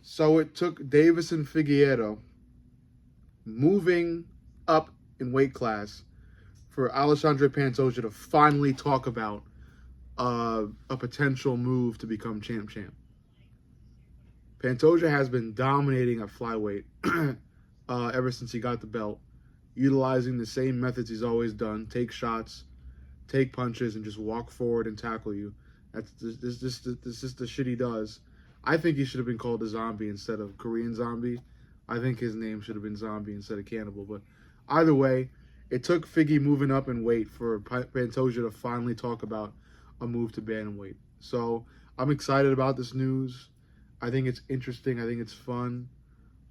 So it took Davis and Figueiredo moving up in weight class for Alexandre Pantoja to finally talk about a potential move to become champ. Pantoja has been dominating at flyweight ever since he got the belt, utilizing the same methods he's always done: take shots, take punches, and just walk forward and tackle you. This is the shit he does. I think he should have been called a zombie instead of Korean Zombie. I think his name should have been Zombie instead of Cannibal. But either way, it took Figgy moving up in weight for Pantoja to finally talk about a move to bantamweight. So I'm excited about this news. I think it's interesting. I think it's fun.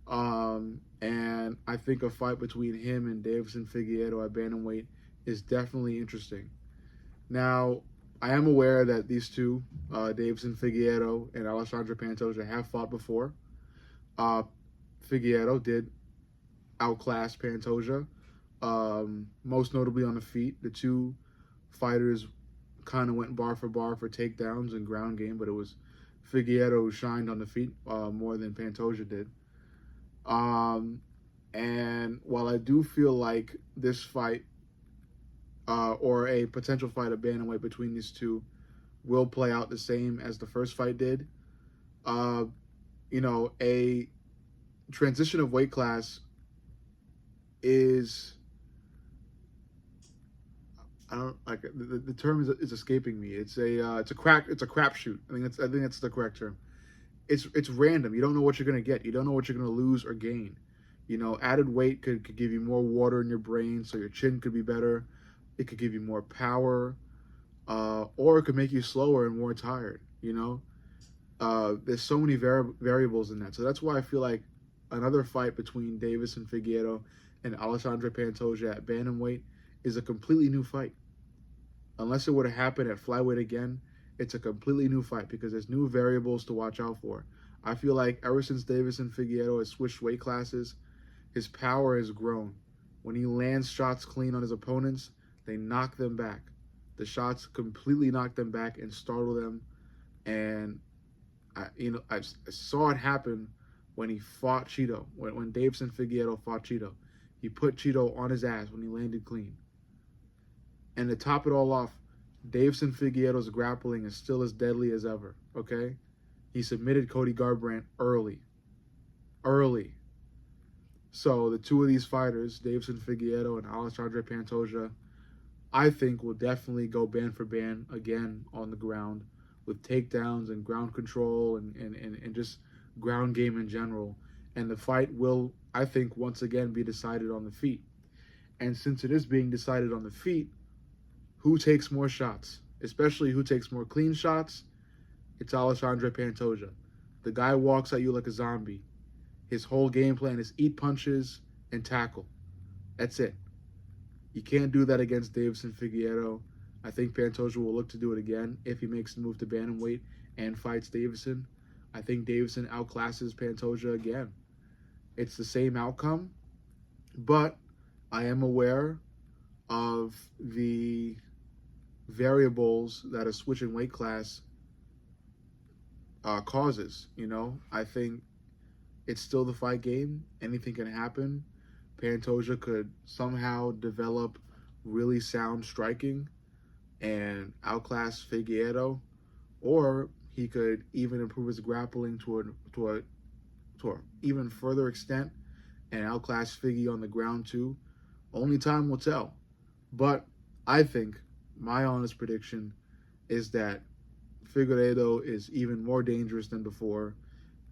And I think a fight between him and Davison Figueiredo at bantamweight is definitely interesting. Now, I am aware that these two, Davison Figueiredo and Alexandre Pantoja, have fought before. Uh, Figueiredo did outclass Pantoja, most notably on the feet. The two fighters kind of went bar for takedowns and ground game, but it was Figueiredo who shined on the feet more than Pantoja did. And while I do feel like this fight or a potential fight of bantamweight between these two will play out the same as the first fight did, a transition of weight class is, I don't like the term is escaping me. It's a crapshoot. I think that's the correct term. It's random. You don't know what you're gonna get. You don't know what you're gonna lose or gain. Added weight could give you more water in your brain, so your chin could be better. It could give you more power, or it could make you slower and more tired. There's so many variables in that. So that's why I feel like another fight between Davis and Figueiredo and Alexandre Pantoja at bantamweight is a completely new fight. Unless it would have happened at flyweight again, it's a completely new fight because there's new variables to watch out for. I feel like ever since Davis and Figueiredo has switched weight classes, his power has grown. When he lands shots clean on his opponents, they knock them back. The shots completely knock them back and startle them. And I saw it happen when he fought Cheeto. When Davidson Figueiredo fought Cheeto, he put Cheeto on his ass when he landed clean. And to top it all off, Davidson Figueiredo's grappling is still as deadly as ever. Okay, he submitted Cody Garbrandt early. So the two of these fighters, Davidson Figueiredo and Alexandre Pantoja, I think will definitely go band for band again on the ground with takedowns and ground control and just ground game in general. And the fight will, I think, once again be decided on the feet. And since it is being decided on the feet, who takes more shots, especially who takes more clean shots? It's Alexandre Pantoja. The guy walks at you like a zombie. His whole game plan is eat punches and tackle. That's it. You can't do that against Davison Figueiredo. I think Pantoja will look to do it again if he makes the move to bantamweight and fights Davison. I think Davison outclasses Pantoja again. It's the same outcome, but I am aware of the variables that a switch in weight class causes. I think it's still the fight game. Anything can happen. Pantoja could somehow develop really sound striking and outclass Figueiredo, or he could even improve his grappling to a even further extent and outclass Figgy on the ground too. Only time will tell. But I think my honest prediction is that Figueiredo is even more dangerous than before,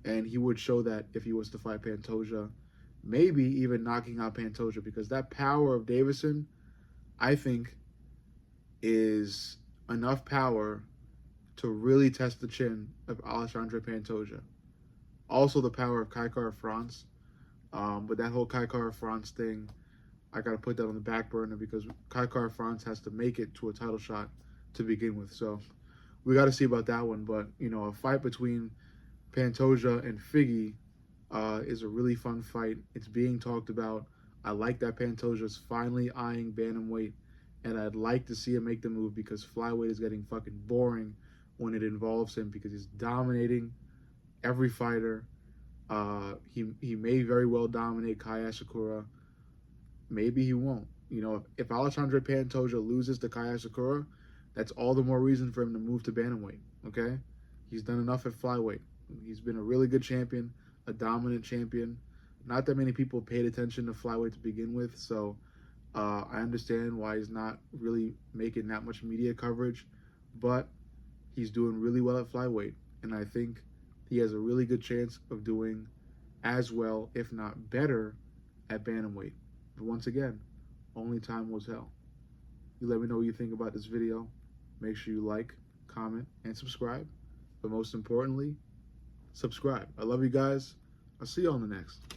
and he would show that if he was to fight Pantoja, maybe even knocking out Pantoja, because that power of Davison, I think, is enough power to really test the chin of Alexandre Pantoja. Also the power of Kai France, but that whole Kai France thing, I got to put that on the back burner because Kai France has to make it to a title shot to begin with. So we got to see about that one. But, a fight between Pantoja and Figgy is a really fun fight. It's being talked about. I like that Pantoja's finally eyeing bantamweight, and I'd like to see him make the move because flyweight is getting fucking boring when it involves him because he's dominating every fighter. He may very well dominate Kai Asakura. Maybe he won't. You know, if Alexandre Pantoja loses to Kai Asakura, that's all the more reason for him to move to bantamweight. Okay, he's done enough at flyweight. He's been a really good champion, a dominant champion. Not that many people paid attention to flyweight to begin with, so I understand why he's not really making that much media coverage, but he's doing really well at flyweight, and I think he has a really good chance of doing as well, if not better, at bantamweight. But once again, only time will tell. You let me know what you think about this video. Make sure you like, comment, and subscribe. But most importantly, subscribe. I love you guys. I'll see you on the next.